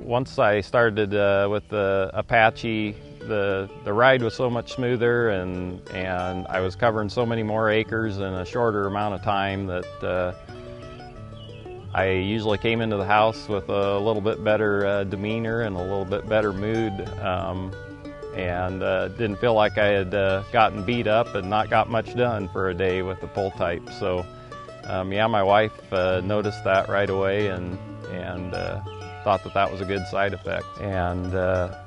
once I started with the Apache, the ride was so much smoother, and I was covering so many more acres in a shorter amount of time that I usually came into the house with a little bit better demeanor and a little bit better mood, and didn't feel like I had gotten beat up and not got much done for a day with the pull type. So yeah, my wife noticed that right away and thought that was a good side effect, and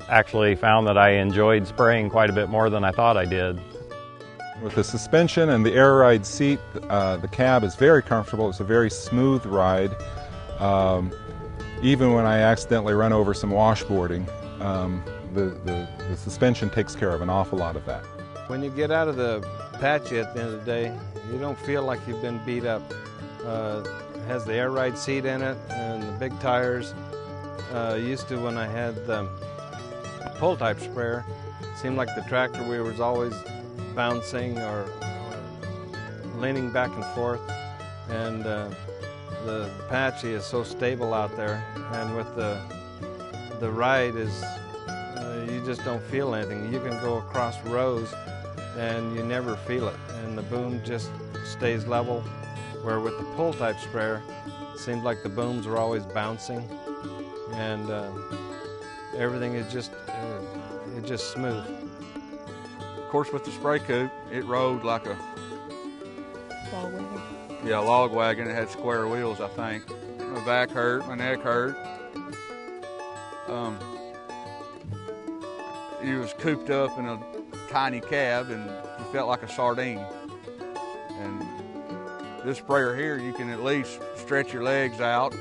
actually found that I enjoyed spraying quite a bit more than I thought I did. With the suspension and the air ride seat, the cab is very comfortable. It's a very smooth ride. Even when I accidentally run over some washboarding, the suspension takes care of an awful lot of that. When you get out of the Apache at the end of the day, you don't feel like you've been beat up. It has the air ride seat in it and the big tires. Used to, when I had the pull type sprayer, it seemed like the tractor wheel was always bouncing or leaning back and forth, and the Apache is so stable out there, and with the ride is you just don't feel anything. You can go across rows and you never feel it, and the boom just stays level, where with the pull type sprayer it seemed like the booms were always bouncing, and everything is just smooth. Of course, with the spray coupe, it rode like a log wagon. Yeah, log wagon. It had square wheels, I think. My back hurt, my neck hurt. You was cooped up in a tiny cab, and you felt like a sardine. And this sprayer here, you can at least stretch your legs out,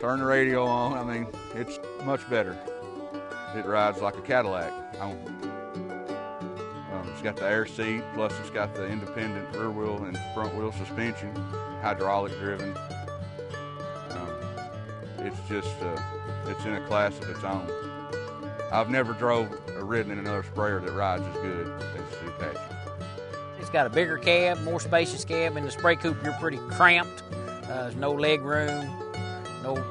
turn the radio on. I mean, it's much better. It rides like a Cadillac. It's got the air seat, plus it's got the independent rear wheel and front wheel suspension, hydraulic driven. It's just, it's in a class of its own. I've never drove or ridden in another sprayer that rides as good as the Apache. It's got a bigger cab, more spacious cab. In the spray coupe, you're pretty cramped. There's no leg room,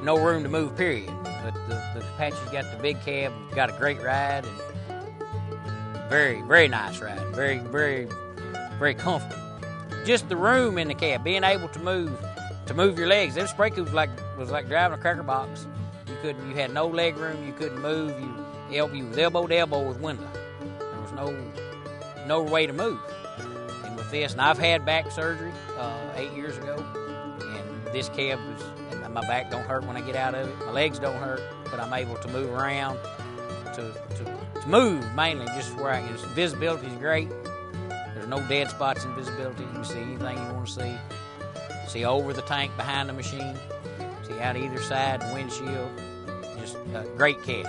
no room to move, period. But the Apache's got the big cab, got a great ride, and very, very nice ride. Very, very, very comfortable. Just the room in the cab, being able to move your legs. Them spray coupes was like driving a cracker box. You had no leg room. You couldn't move. You was elbow to elbow with window. There was no way to move. And with this, and I've had back surgery 8 years ago, and this cab and my back don't hurt when I get out of it. My legs don't hurt, but I'm able to move around, to move mainly, just where visibility is great. There's no dead spots in visibility. You can see anything you want to see. See over the tank behind the machine. See out either side, the windshield. Just a great cab.